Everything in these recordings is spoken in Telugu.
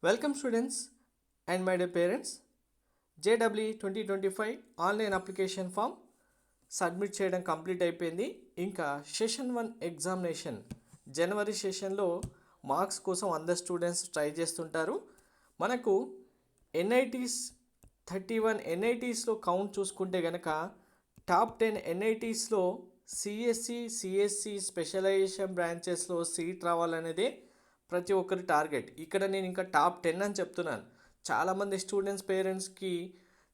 Welcome students and my dear parents. JEE 2025 online application form submit చేయడం కంప్లీట్ అయిపోయింది. ఇంకా సెషన్ 1 ఎగ్జామినేషన్ జనవరి సెషన్లో మార్క్స్ కోసం అందరు స్టూడెంట్స్ ట్రై చేస్తుంటారు. మనకు ఎన్ఐటీస్ 31 ఎన్ఐటీస్లో కౌంట్ చూసుకుంటే కనుక టాప్ 10 ఎన్ఐటీస్లో సిఎస్సి స్పెషలైజేషన్ బ్రాంచెస్లో సీట్ రావాలనేదే ప్రతి ఒక్కరి టార్గెట్. ఇక్కడ నేను ఇంకా టాప్ 10 అని చెప్తున్నాను. చాలామంది స్టూడెంట్స్ పేరెంట్స్కి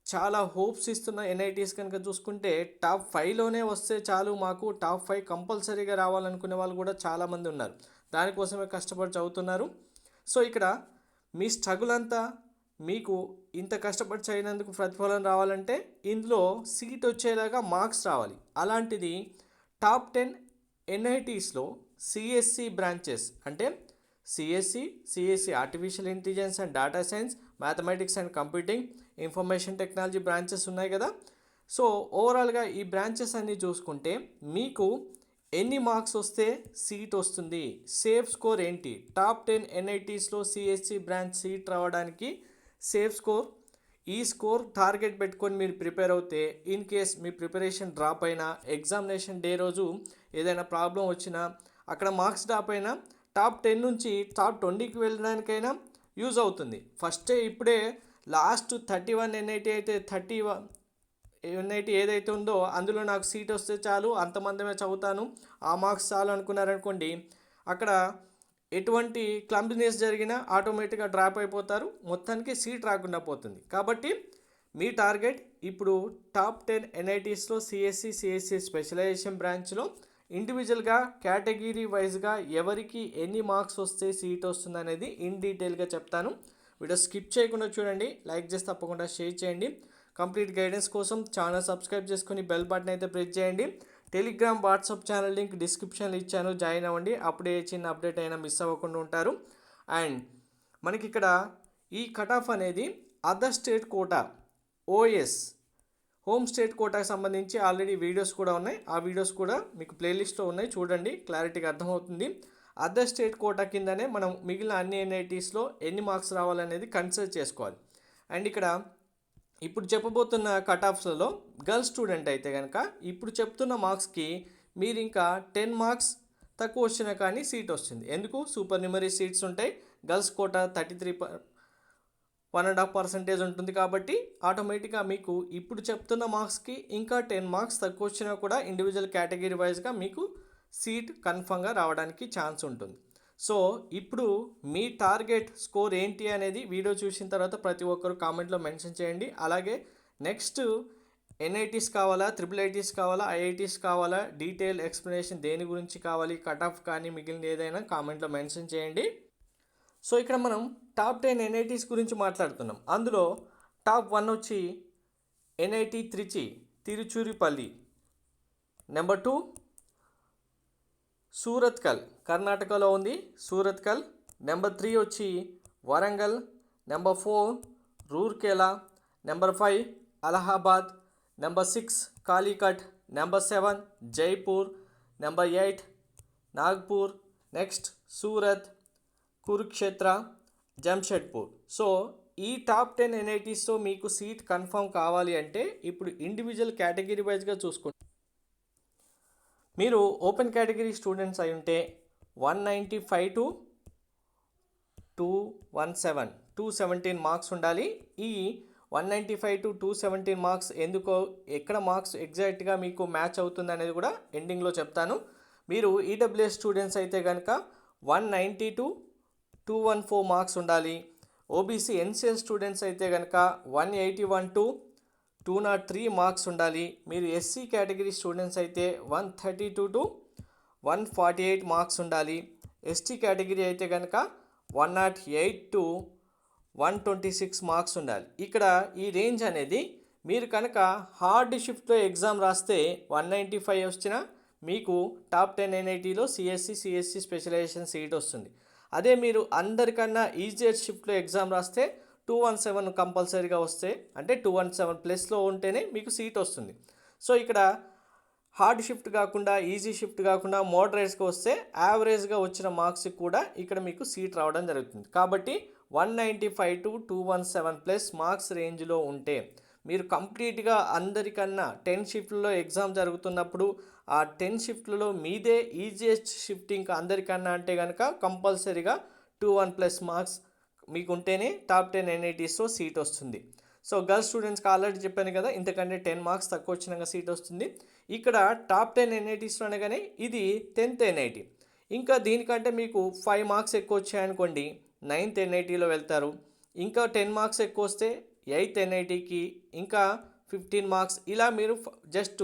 చాలా హోప్స్ ఇస్తున్న ఎన్ఐటీస్ కనుక చూసుకుంటే టాప్ 5లోనే వస్తే చాలు, మాకు టాప్ 5 కంపల్సరీగా రావాలనుకునే వాళ్ళు కూడా చాలామంది ఉన్నారు. దానికోసమే కష్టపడి చదువుతున్నారు. సో ఇక్కడ మీ స్ట్రగుల్ అంతా మీకు ఇంత కష్టపడి చదివినందుకు ప్రతిఫలం రావాలంటే ఇందులో సీట్ వచ్చేలాగా మార్క్స్ రావాలి. అలాంటిది టాప్ 10 ఎన్ఐటీస్లో సిఎస్సి బ్రాంచెస్ అంటే CSE artificial intelligence and data science, mathematics and computing, information technology branches ఉన్నాయి కదా. సో ఓవరాల్గా ఈ బ్రాంచెస్ అన్నీ చూసుకుంటే మీకు ఎన్ని మార్క్స్ వస్తే సీట్ వస్తుంది, సేఫ్ స్కోర్ ఏంటి, టాప్ 10 ఎన్ఐటీస్లో సిఎస్సి బ్రాంచ్ సీట్ రావడానికి సేఫ్ స్కోర్, ఈ స్కోర్ టార్గెట్ పెట్టుకొని మీరు ప్రిపేర్ అవుతే in case me preparation drop అయినా, ఎగ్జామినేషన్ డే రోజు ఏదైనా ప్రాబ్లం వచ్చినా, అక్కడ మార్క్స్ డ్రాప్ అయినా టాప్ 10 నుంచి టాప్ 20కి వెళ్ళడానికైనా యూజ్ అవుతుంది. ఫస్టే ఇప్పుడే లాస్ట్ 31 ఎన్ఐటీ అయితే 31 ఎన్ఐటీ ఏదైతే ఉందో అందులో నాకు సీట్ వస్తే చాలు, అంతమందిమే చదువుతాను, ఆ మార్క్స్ చాలు అనుకున్నారనుకోండి, అక్కడ ఎటువంటి క్లంబినెస్ జరిగినా ఆటోమేటిక్గా డ్రాప్ అయిపోతారు, మొత్తానికి సీట్ రాకుండా పోతుంది. కాబట్టి మీ టార్గెట్ ఇప్పుడు టాప్ 10 ఎన్ఐటీస్లో సిఎస్సి స్పెషలైజేషన్ బ్రాంచ్లో ఇండివిజువల్గా కేటగిరీ వైజ్గా ఎవరికి ఎన్ని మార్క్స్ వస్తే సీట్ వస్తుంది అనేది ఇన్ డీటెయిల్గా చెప్తాను. వీడియో స్కిప్ చేయకుండా చూడండి, లైక్ చేసి తప్పకుండా షేర్ చేయండి. కంప్లీట్ గైడెన్స్ కోసం ఛానల్ సబ్స్క్రైబ్ చేసుకొని బెల్ బటన్ అయితే ప్రెస్ చేయండి. టెలిగ్రామ్, వాట్సాప్ ఛానల్ లింక్ డిస్క్రిప్షన్లో ఇచ్చాను, జాయిన్ అవ్వండి. అప్పుడే చిన్న అప్డేట్ అయినా మిస్ అవ్వకుండా ఉంటారు. అండ్ మనకి ఇక్కడ ఈ కట్ ఆఫ్ అనేది other state quota OS home state కోటాకి సంబంధించి ఆల్రెడీ వీడియోస్ కూడా ఉన్నాయి. ఆ వీడియోస్ కూడా మీకు ప్లేలిస్ట్లో ఉన్నాయి, చూడండి, క్లారిటీగా అర్థమవుతుంది. అదర్ స్టేట్ కోటా కిందనే మనం మిగిలిన అన్ని ఎన్ఐటీస్లో ఎన్ని మార్క్స్ రావాలనేది కన్సిడర్ చేసుకోవాలి. అండ్ ఇక్కడ ఇప్పుడు చెప్పబోతున్న కట్ ఆఫ్స్లలో గర్ల్స్ స్టూడెంట్ అయితే కనుక ఇప్పుడు చెప్తున్న మార్క్స్కి మీరు ఇంకా 10 మార్క్స్ తక్కువ వచ్చినా కానీ సీట్ వస్తుంది. ఎందుకు? సూపర్ న్యూమరీ సీట్స్ ఉంటాయి. గర్ల్స్ కోటా 33.5% ఉంటుంది. కాబట్టి ఆటోమేటిక్గా మీకు ఇప్పుడు చెప్తున్న మార్క్స్కి ఇంకా 10 మార్క్స్ తక్కువ వచ్చినా కూడా ఇండివిజువల్ కేటగిరీ వైజ్గా మీకు సీట్ కన్ఫర్మ్గా రావడానికి ఛాన్స్ ఉంటుంది. సో ఇప్పుడు మీ టార్గెట్ స్కోర్ ఏంటి అనేది వీడియో చూసిన తర్వాత ప్రతి ఒక్కరు కామెంట్లో మెన్షన్ చేయండి. అలాగే నెక్స్ట్ ఎన్ఐటీస్ కావాలా, ఐఐటీస్ కావాలా, ఐఐటీస్ కావాలా, డీటెయిల్ ఎక్స్ప్లెనేషన్ దేని గురించి కావాలి, కట్ ఆఫ్ కానీ మిగిలిన ఏదైనా కామెంట్లో మెన్షన్ చేయండి. సో ఇక్కడ మనం టాప్ 10 ఎన్ఐటీస్ గురించి మాట్లాడుతున్నాం. అందులో టాప్ 1 వచ్చి ఎన్ఐటి త్రిచి, తిరుచురిపల్లి. నెంబర్ 2 సూరత్కల్, కర్ణాటకలో ఉంది, సూరత్కల్. నెంబర్ 3 వచ్చి Warangal. Number 4 Rourkela. Number 5 Allahabad. Number 6 Calicut. Number 7 Jaipur. Number 8 Nagpur. Next Surat, Kurukshetra, Jamshedpur. So ఈ టాప్ 10 ఎన్ఐటీస్తో మీకు సీట్ కన్ఫర్మ్ కావాలి అంటే ఇప్పుడు ఇండివిజువల్ కేటగిరీ వైజ్గా చూసుకోండి. మీరు ఓపెన్ కేటగిరీ స్టూడెంట్స్ అయి ఉంటే 195 to 217 మార్క్స్ ఉండాలి. ఈ 195 to 217 మార్క్స్ ఎందుకో, ఎక్కడ మార్క్స్ ఎగ్జాక్ట్గా మీకు మ్యాచ్ అవుతుంది అనేది కూడా ఎండింగ్లో చెప్తాను. మీరు ఈడబ్ల్యూఎస్ స్టూడెంట్స్ అయితే కనుక 190 to 214 మార్క్స్ ఉండాలి. ఓబీసీ ఎన్సిఎల్ స్టూడెంట్స్ అయితే కనుక 181 to 203 మార్క్స్ ఉండాలి. మీరు ఎస్సీ కేటగిరీ స్టూడెంట్స్ అయితే 132 to 148 మార్క్స్ ఉండాలి. ఎస్టీ కేటగిరీ అయితే కనుక 108 to 126 మార్క్స్ ఉండాలి. ఇక్కడ ఈ రేంజ్ అనేది మీరు కనుక హార్డ్ షిఫ్ట్లో ఎగ్జామ్ రాస్తే 195 వచ్చినా మీకు టాప్ 10 ఎన్ఐటీలో సిఎస్సి స్పెషలైజేషన్ సీట్ వస్తుంది. అదే మీరు అందరికన్నా ఈజియర్ షిఫ్ట్లో ఎగ్జామ్ రాస్తే 217 కంపల్సరీగా వస్తే, అంటే 217 ప్లస్లో ఉంటేనే మీకు సీట్ వస్తుంది. సో ఇక్కడ హార్డ్ షిఫ్ట్ కాకుండా ఈజీ షిఫ్ట్ కాకుండా మోడరేట్స్గా వస్తే యావరేజ్గా వచ్చిన మార్క్స్ కూడా ఇక్కడ మీకు సీట్ రావడం జరుగుతుంది. కాబట్టి 195 to 217 ప్లస్ మార్క్స్ రేంజ్లో ఉంటే మీరు కంప్లీట్గా అందరికన్నా 10 షిఫ్ట్లో ఎగ్జామ్ జరుగుతున్నప్పుడు ఆ 10 షిఫ్ట్లలో మీదే ఈజియెస్ట్ షిఫ్టింగ్ అందరికన్నా అంటే కనుక కంపల్సరీగా 21 ప్లస్ మార్క్స్ మీకు ఉంటేనే టాప్ 10 NITస్లో సీట్ వస్తుంది. సో గర్ల్స్ స్టూడెంట్స్కి ఆల్రెడీ చెప్పాను కదా, ఇంతకంటే 10 మార్క్స్ తక్కువ వచ్చినాక సీట్ వస్తుంది. ఇక్కడ టాప్ 10 NITస్లో అనగానే ఇది 10th NIT. ఇంకా దీనికంటే మీకు 5 మార్క్స్ ఎక్కువ వచ్చాయనుకోండి 9th NITలో వెళ్తారు. ఇంకా 10 మార్క్స్ ఎక్కువ వస్తే 8th NITకి, ఇంకా 15 మార్క్స్, ఇలా మీరు జస్ట్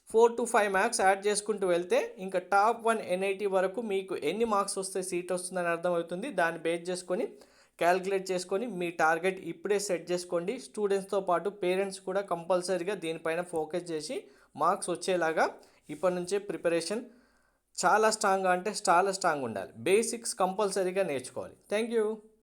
4 to 5 మార్క్స్ యాడ్ చేసుకుంటూ వెళ్తే ఇంకా టాప్ 1 NIT వరకు మీకు ఎన్ని మార్క్స్ వస్తే సీట్ వస్తుందని అర్థమవుతుంది. దాన్ని బేస్ చేసుకొని క్యాలిక్యులేట్ చేసుకొని మీ టార్గెట్ ఇప్పుడే సెట్ చేసుకోండి. స్టూడెంట్స్తో పాటు పేరెంట్స్ కూడా కంపల్సరీగా దీనిపైన ఫోకస్ చేసి మార్క్స్ వచ్చేలాగా ఇప్పటి నుంచే ప్రిపరేషన్ చాలా స్ట్రాంగ్గా, అంటే చాలా స్ట్రాంగ్ ఉండాలి. బేసిక్స్ కంపల్సరీగా నేర్చుకోవాలి. Thank you.